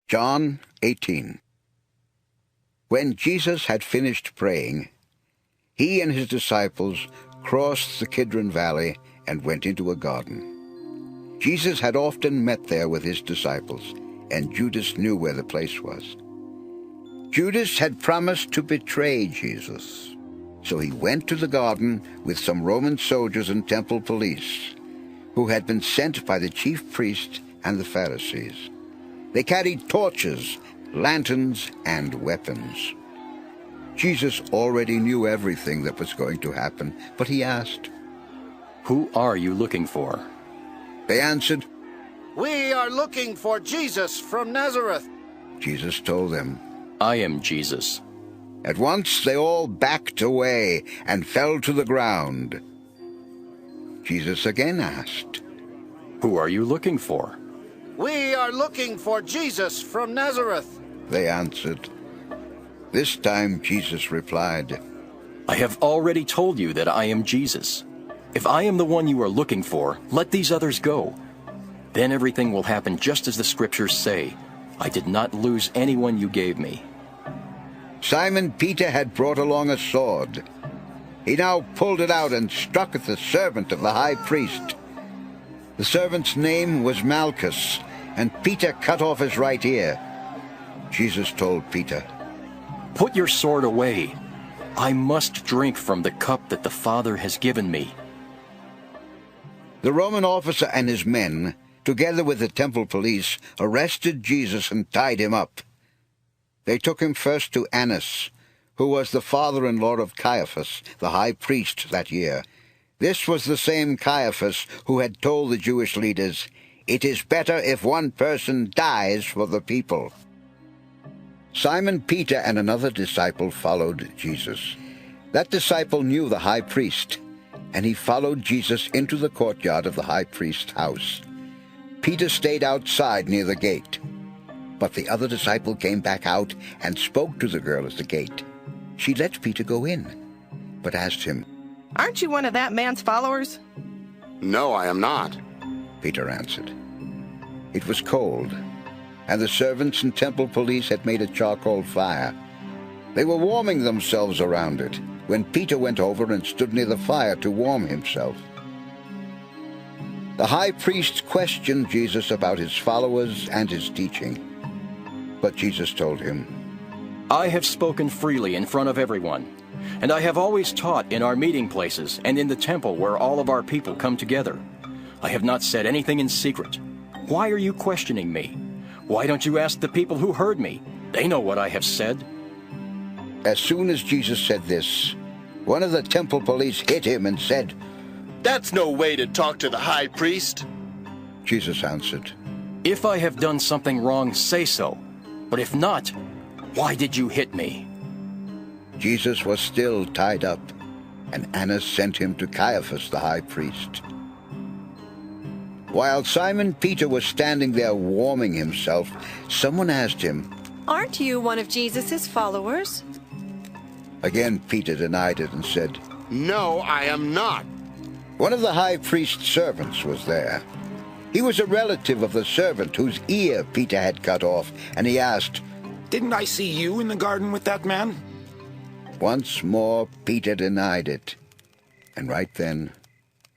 John 18. When Jesus had finished praying, he and his disciples crossed the Kidron Valley and went into a garden. Jesus had often met there with his disciples, and Judas knew where the place was. Judas had promised to betray Jesus, so he went to the garden with some Roman soldiers and temple police, who had been sent by the chief priests and the Pharisees. They carried torches, lanterns, and weapons. Jesus already knew everything that was going to happen, but he asked, "Who are you looking for?" They answered, "We are looking for Jesus from Nazareth." Jesus told them. "I am Jesus." At once they all backed away and fell to the ground. Jesus again asked, "Who are you looking for?" "We are looking for Jesus from Nazareth." They answered. This time Jesus replied, "I have already told you that I am Jesus. If I am the one you are looking for, let these others go. Then everything will happen just as the scriptures say. I did not lose anyone you gave me." Simon Peter had brought along a sword. He now pulled it out and struck at the servant of the high priest. The servant's name was Malchus, and Peter cut off his right ear. Jesus told Peter, "Put your sword away. I must drink from the cup that the Father has given me." The Roman officer and his men, together with the temple police, arrested Jesus and tied him up. They took him first to Annas, who was the father-in-law of Caiaphas, the high priest that year. This was the same Caiaphas who had told the Jewish leaders, "It is better if one person dies for the people." Simon Peter and another disciple followed Jesus. That disciple knew the high priest, and he followed Jesus into the courtyard of the high priest's house. Peter stayed outside near the gate, but the other disciple came back out and spoke to the girl at the gate. She let Peter go in, but asked him, "Aren't you one of that man's followers?" "No, I am not." Peter answered. It was cold, and the servants and temple police had made a charcoal fire. They were warming themselves around it when Peter went over and stood near the fire to warm himself. The high priest questioned Jesus about his followers and his teaching, but Jesus told him, "I have spoken freely in front of everyone, and I have always taught in our meeting places and in the temple where all of our people come together. I have not said anything in secret. Why are you questioning me? Why don't you ask the people who heard me? They know what I have said." As soon as Jesus said this, one of the temple police hit him and said, "That's no way to talk to the high priest." Jesus answered, "If I have done something wrong, say so. But if not, why did you hit me?" Jesus was still tied up, and Annas sent him to Caiaphas the high priest. While Simon Peter was standing there warming himself, someone asked him, "Aren't you one of Jesus' followers?" Again Peter denied it and said, "No, I am not." One of the high priest's servants was there. He was a relative of the servant whose ear Peter had cut off, and he asked, "Didn't I see you in the garden with that man?" Once more Peter denied it, and right then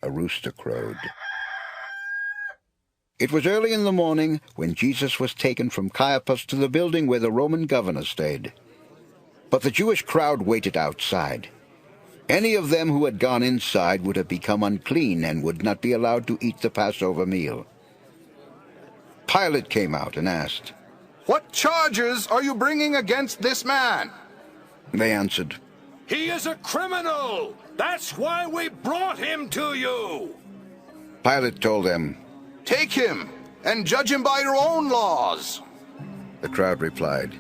a rooster crowed. It was early in the morning when Jesus was taken from Caiaphas to the building where the Roman governor stayed. But the Jewish crowd waited outside. Any of them who had gone inside would have become unclean and would not be allowed to eat the Passover meal. Pilate came out and asked, "What charges are you bringing against this man?" They answered, "He is a criminal! That's why we brought him to you!" Pilate told them, "Take him and judge him by your own laws." The crowd replied,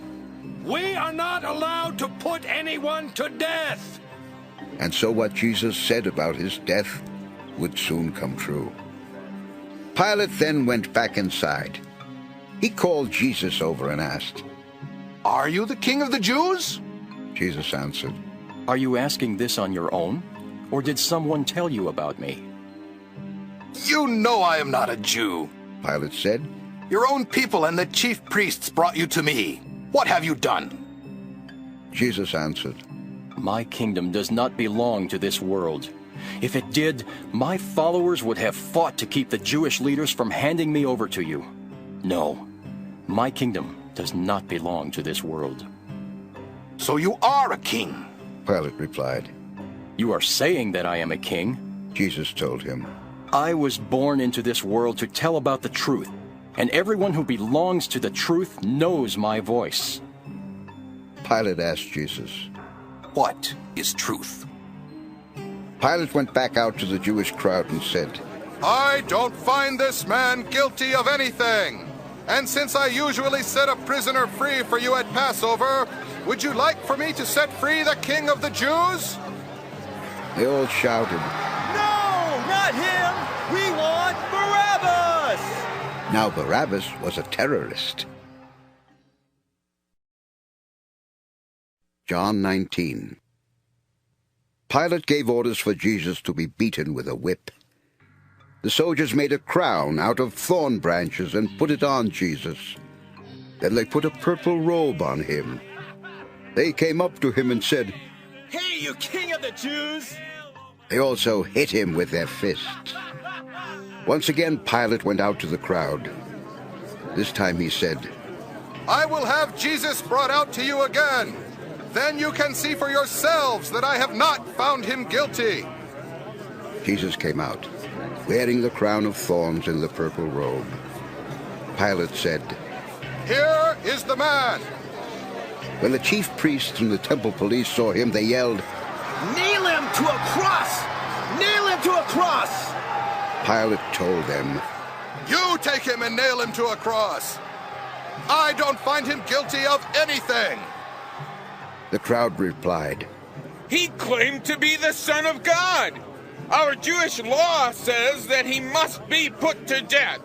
"We are not allowed to put anyone to death!" and so what Jesus said about his death would soon come true. Pilate then went back inside. He called Jesus over and asked, "Are you the king of the Jews?" Jesus answered, "Are you asking this on your own, or did someone tell you about me?" "You know I am not a Jew." Pilate said, Your own people and the chief priests brought you to me. What have you done? Jesus answered, My kingdom does not belong to this world. If it did, my followers would have fought to keep the Jewish leaders from handing me over to you. No, my kingdom does not belong to this world. So you are a king? Pilate replied. You are saying that I am a king? Jesus told him, I was born into this world to tell about the truth, and everyone who belongs to the truth knows my voice. Pilate asked Jesus, What is truth? Pilate went back out to the Jewish crowd and said, I don't find this man guilty of anything. And since I usually set a prisoner free for you at Passover, would you like for me to set free the King of the Jews? They all shouted, No, not him! We want Barabbas! Now Barabbas was a terrorist. John 19. Pilate gave orders for Jesus to be beaten with a whip. The soldiers made a crown out of thorn branches and put it on Jesus. Then they put a purple robe on him. They came up to him and said, Hey, you king of the Jews! They also hit him with their fists. Once again Pilate went out to the crowd. This time he said, I will have Jesus brought out to you again. Then you can see for yourselves that I have not found him guilty. Jesus came out, wearing the crown of thorns and the purple robe. Pilate said, Here is the man. When the chief priests and the temple police saw him, they yelled, Nail him to a cross! Nail him to a cross! Pilate told them, You take him and nail him to a cross. I don't find him guilty of anything. The crowd replied, He claimed to be the Son of God. Our Jewish law says that he must be put to death.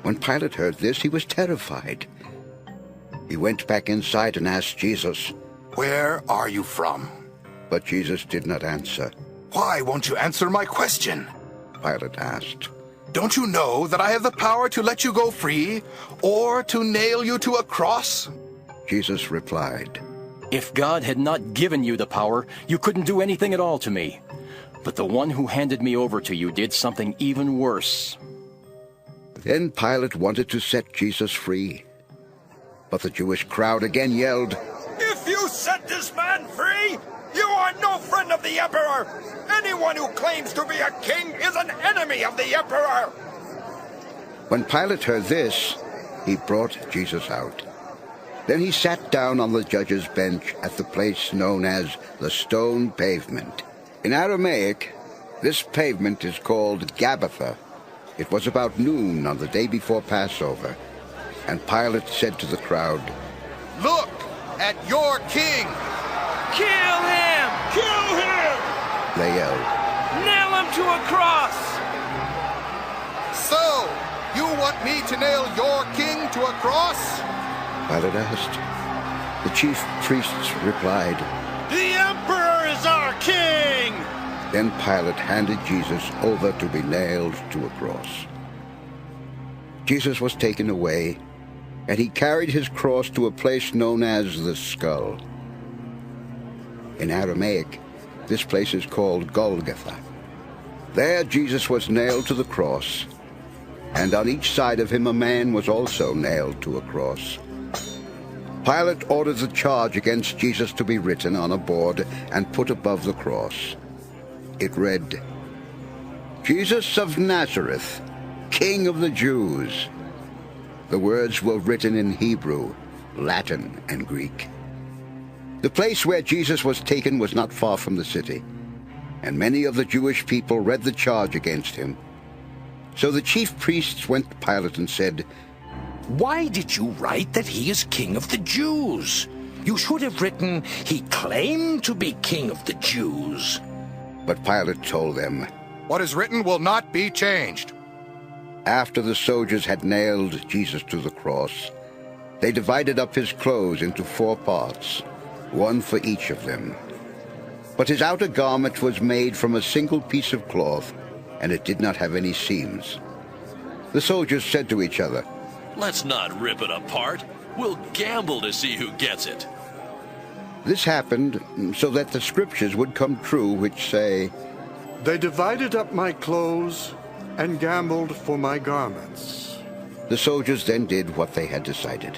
When Pilate heard this, he was terrified. He went back inside and asked Jesus, Where are you from? But Jesus did not answer. Why won't you answer my question? Pilate asked. Don't you know that I have the power to let you go free or to nail you to a cross? Jesus replied, If God had not given you the power, you couldn't do anything at all to me. But the one who handed me over to you did something even worse. Then Pilate wanted to set Jesus free. But the Jewish crowd again yelled, If you set this man free, you are no friend of the emperor. Anyone who claims to be a king is an enemy of the emperor. When Pilate heard this, he brought Jesus out. Then he sat down on the judge's bench at the place known as the Stone Pavement. In Aramaic, this pavement is called Gabbatha. It was about noon on the day before Passover, and Pilate said to the crowd, Look at your king! Kill him! Kill him! They yelled. Nail him to a cross! So, you want me to nail your king to a cross? Pilate asked. The chief priests replied, The emperor is our king! Then Pilate handed Jesus over to be nailed to a cross. Jesus was taken away, and he carried his cross to a place known as the Skull. In Aramaic, this place is called Golgotha. There Jesus was nailed to the cross, and on each side of him a man was also nailed to a cross. Pilate ordered the charge against Jesus to be written on a board and put above the cross. It read, Jesus of Nazareth, King of the Jews. The words were written in Hebrew, Latin, and Greek. The place where Jesus was taken was not far from the city, and many of the Jewish people read the charge against him. So the chief priests went to Pilate and said, Why did you write that he is king of the Jews? You should have written, he claimed to be king of the Jews. But Pilate told them, What is written will not be changed. After the soldiers had nailed Jesus to the cross, they divided up his clothes into 4 parts, one for each of them. But his outer garment was made from a single piece of cloth, and it did not have any seams. The soldiers said to each other, "Let's not rip it apart. We'll gamble to see who gets it." This happened so that the scriptures would come true, which say, "They divided up my clothes and gambled for my garments." The soldiers then did what they had decided.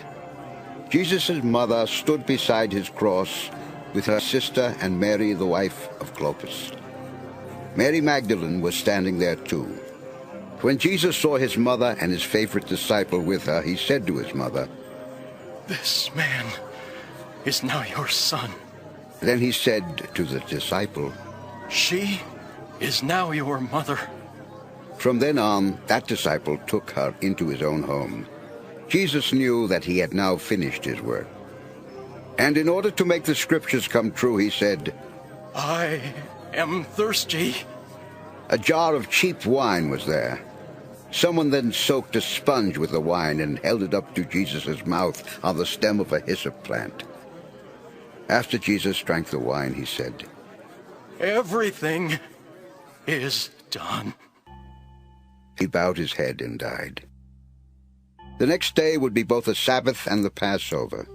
Jesus' mother stood beside his cross with her sister and Mary, the wife of Clopas. Mary Magdalene was standing there too. When Jesus saw his mother and his favorite disciple with her, he said to his mother, "This man is now your son." Then he said to the disciple, "She is now your mother." From then on, that disciple took her into his own home. Jesus knew that he had now finished his work. And in order to make the scriptures come true, he said, "I am thirsty." A jar of cheap wine was there. Someone then soaked a sponge with the wine and held it up to Jesus' mouth on the stem of a hyssop plant. After Jesus drank the wine, he said, "Everything is done." He bowed his head and died. The next day would be both the Sabbath and the Passover.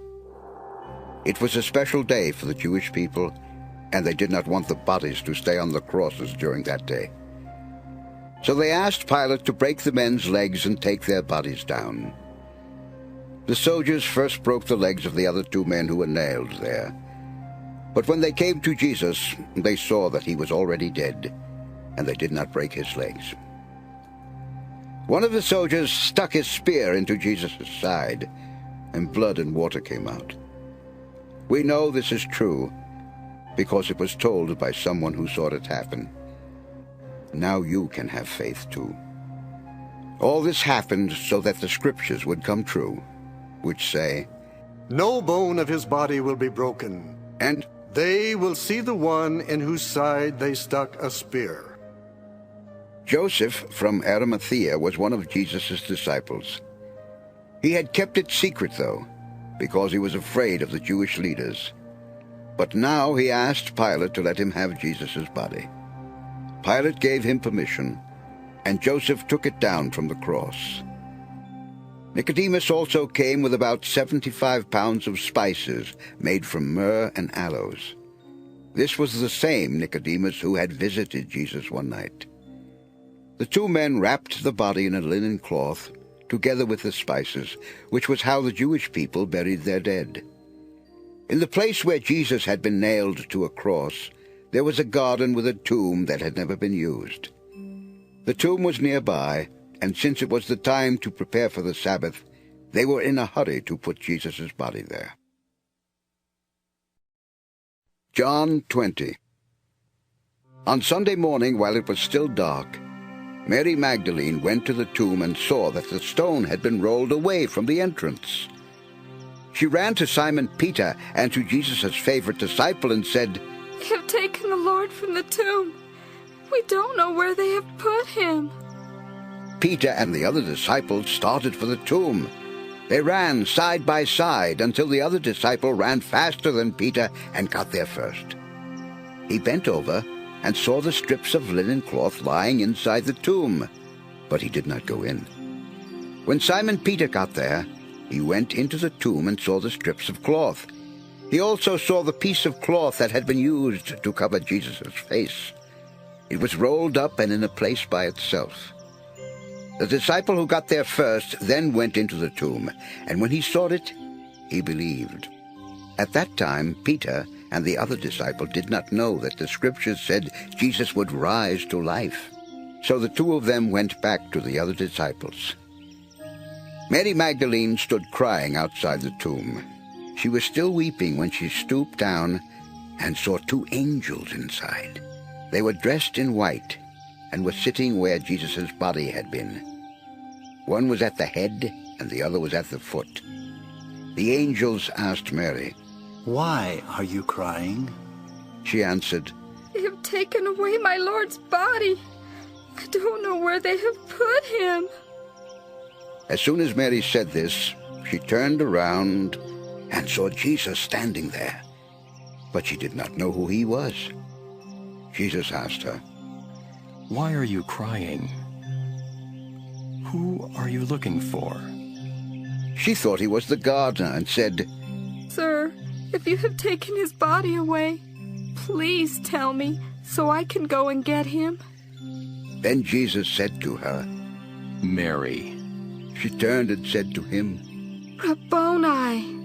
It was a special day for the Jewish people, and they did not want the bodies to stay on the crosses during that day. So they asked Pilate to break the men's legs and take their bodies down. The soldiers first broke the legs of the other two men who were nailed there. But when they came to Jesus, they saw that he was already dead, and they did not break his legs. One of the soldiers stuck his spear into Jesus' side, and blood and water came out. We know this is true because it was told by someone who saw it happen. Now you can have faith too. All this happened so that the scriptures would come true, which say, "No bone of his body will be broken, and they will see the one in whose side they stuck a spear." Joseph from Arimathea was one of Jesus' disciples. He had kept it secret, though, because he was afraid of the Jewish leaders. But now he asked Pilate to let him have Jesus' body. Pilate gave him permission, and Joseph took it down from the cross. Nicodemus also came with about 75 pounds of spices made from myrrh and aloes. This was the same Nicodemus who had visited Jesus one night. The two men wrapped the body in a linen cloth, together with the spices, which was how the Jewish people buried their dead. In the place where Jesus had been nailed to a cross, there was a garden with a tomb that had never been used. The tomb was nearby, and since it was the time to prepare for the Sabbath, they were in a hurry to put Jesus' body there. John 20. On Sunday morning, while it was still dark, Mary Magdalene went to the tomb and saw that the stone had been rolled away from the entrance. She ran to Simon Peter and to Jesus' favorite disciple and said, "They have taken the Lord from the tomb. We don't know where they have put him." Peter and the other disciple started for the tomb. They ran side by side until the other disciple ran faster than Peter and got there first. He bent over and saw the strips of linen cloth lying inside the tomb, but he did not go in. When Simon Peter got there, he went into the tomb and saw the strips of cloth. He also saw the piece of cloth that had been used to cover Jesus' face. It was rolled up and in a place by itself. The disciple who got there first then went into the tomb, and when he saw it, he believed. At that time, Peter and the other disciple did not know that the scriptures said Jesus would rise to life. So the two of them went back to the other disciples. Mary Magdalene stood crying outside the tomb. She was still weeping when she stooped down and saw two angels inside. They were dressed in white and were sitting where Jesus' body had been. One was at the head and the other was at the foot. The angels asked Mary, "Why are you crying?" She answered, "They have taken away my Lord's body. I don't know where they have put him." As soon as Mary said this, she turned around and saw Jesus standing there, but she did not know who he was. Jesus asked her, "Why are you crying? Who are you looking for? She thought he was the gardener and said, Sir, if you have taken his body away, please tell me so I can go and get him. Then Jesus said to her, Mary. She turned and said to him, Rabboni.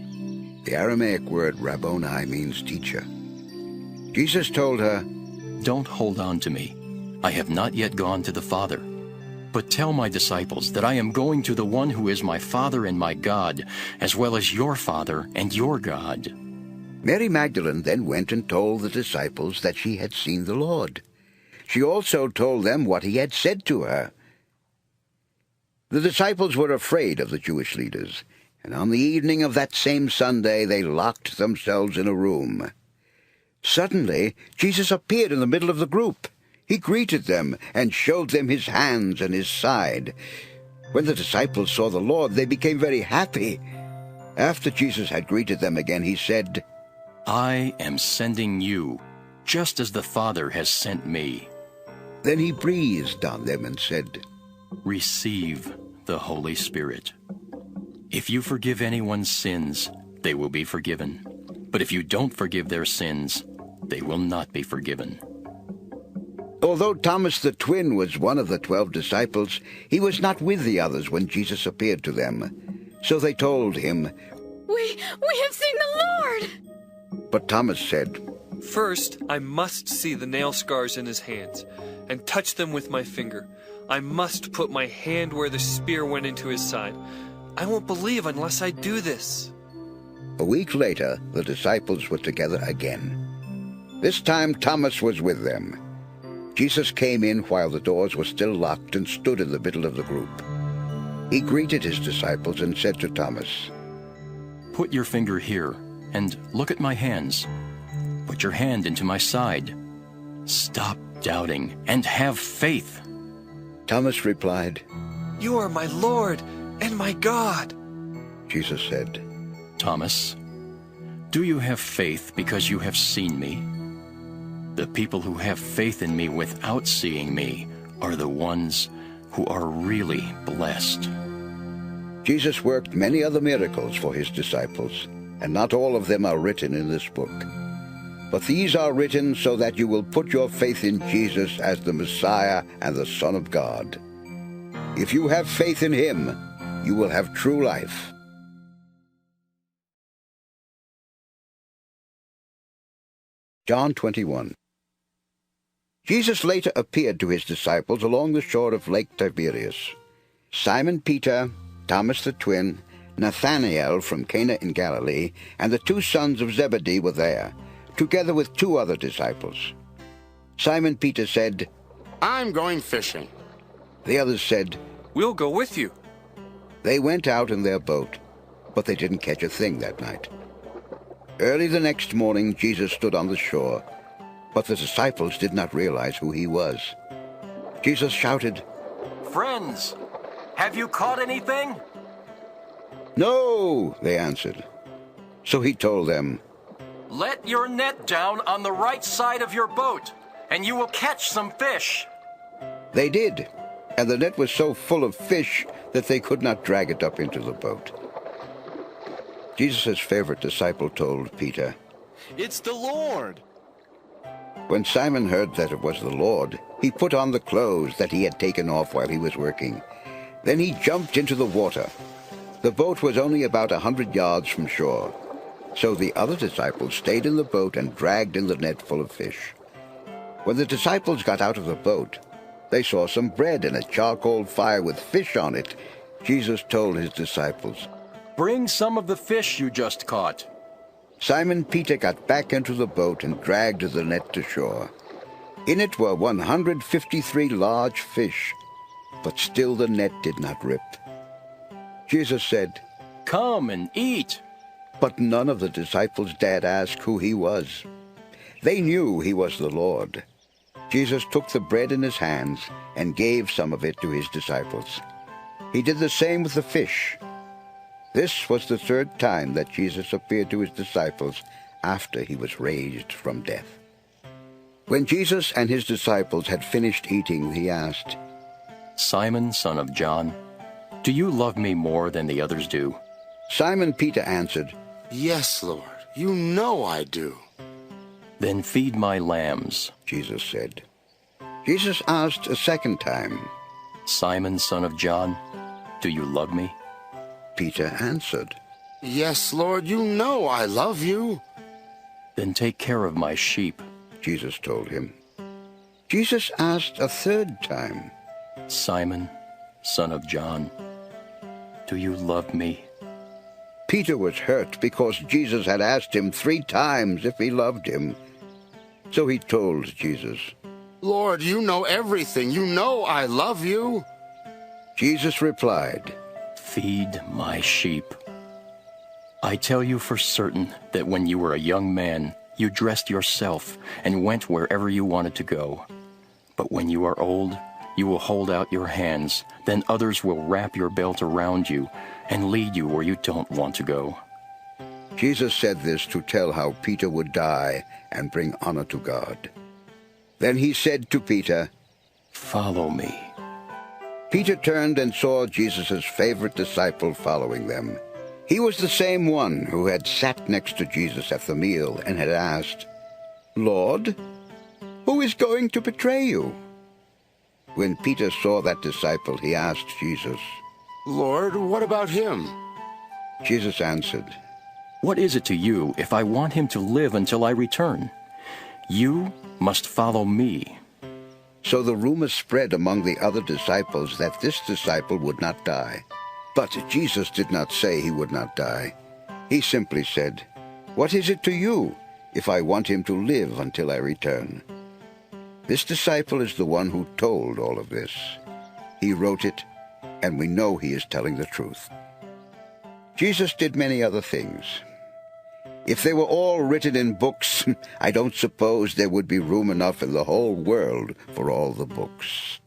The Aramaic word Rabboni means teacher. Jesus told her, Don't hold on to me. I have not yet gone to the Father. But tell my disciples that I am going to the one who is my Father and my God, as well as your Father and your God. Mary Magdalene then went and told the disciples that she had seen the Lord. She also told them what he had said to her. The disciples were afraid of the Jewish leaders, and on the evening of that same Sunday they locked themselves in a room. Suddenly, Jesus appeared in the middle of the group. He greeted them and showed them his hands and his side. When the disciples saw the Lord, they became very happy. After Jesus had greeted them again, he said, I am sending you, just as the Father has sent me. Then he breathed on them and said, Receive the Holy Spirit. If you forgive anyone's sins, they will be forgiven. But if you don't forgive their sins, they will not be forgiven. Although Thomas the twin was one of the 12 disciples, he was not with the others when Jesus appeared to them. So they told him, We have seen the Lord! But Thomas said, First, I must see the nail scars in his hands, and touch them with my finger. I must put my hand where the spear went into his side. I won't believe unless I do this. A week later, the disciples were together again. This time Thomas was with them. Jesus came in while the doors were still locked and stood in the middle of the group. He greeted his disciples and said to Thomas, Put your finger here and look at my hands. Put your hand into my side. Stop doubting and have faith. Thomas replied, You are my Lord and my God. Jesus said, Thomas, do you have faith because you have seen me? The people who have faith in me without seeing me are the ones who are really blessed. Jesus worked many other miracles for his disciples, and not all of them are written in this book. But these are written so that you will put your faith in Jesus as the Messiah and the Son of God. If you have faith in him, you will have true life. John 21. Jesus later appeared to his disciples along the shore of Lake Tiberias. Simon Peter, Thomas the twin, Nathanael from Cana in Galilee, and the 2 sons of Zebedee were there, together with 2 other disciples. Simon Peter said, I'm going fishing. The others said, We'll go with you. They went out in their boat, but they didn't catch a thing that night. Early the next morning, Jesus stood on the shore, but the disciples did not realize who he was. Jesus shouted, Friends, have you caught anything? No, they answered. So he told them, Let your net down on the right side of your boat, and you will catch some fish. They did, and the net was so full of fish that they could not drag it up into the boat. Jesus' favorite disciple told Peter, It's the Lord. When Simon heard that it was the Lord, he put on the clothes that he had taken off while he was working. Then he jumped into the water. The boat was only about 100 yards from shore, so the other disciples stayed in the boat and dragged in the net full of fish. When the disciples got out of the boat, they saw some bread and a charcoal fire with fish on it. Jesus told his disciples, Bring some of the fish you just caught. Simon Peter got back into the boat and dragged the net to shore. In it were 153 large fish, but still the net did not rip. Jesus said, Come and eat. But none of the disciples dared ask who he was. They knew he was the Lord. Jesus took the bread in his hands and gave some of it to his disciples. He did the same with the fish. This was the 3rd time that Jesus appeared to his disciples after he was raised from death. When Jesus and his disciples had finished eating, he asked, Simon, son of John, Do you love me more than the others do? Simon Peter answered, Yes, Lord, you know I do. Then feed my lambs, Jesus said. Jesus asked a second time, Simon, son of John, do you love me? Peter answered, Yes, Lord, you know I love you. Then take care of my sheep, Jesus told him. Jesus asked a third time, Simon, son of John, do you love me? Peter was hurt because Jesus had asked him 3 times if he loved him. So he told Jesus, Lord, you know everything. You know I love you. Jesus replied, Feed my sheep. I tell you for certain that when you were a young man, you dressed yourself and went wherever you wanted to go. But when you are old, you will hold out your hands. Then others will wrap your belt around you and lead you where you don't want to go. Jesus said this to tell how Peter would die and bring honor to God. Then he said to Peter, Follow me. Peter turned and saw Jesus' favorite disciple following them. He was the same one who had sat next to Jesus at the meal and had asked, Lord, who is going to betray you? When Peter saw that disciple, he asked Jesus, Lord, what about him? Jesus answered, What is it to you if I want him to live until I return? You must follow me. So the rumor spread among the other disciples that this disciple would not die. But Jesus did not say he would not die. He simply said, What is it to you if I want him to live until I return? This disciple is the one who told all of this. He wrote it, and we know he is telling the truth. Jesus did many other things. If they were all written in books, I don't suppose there would be room enough in the whole world for all the books.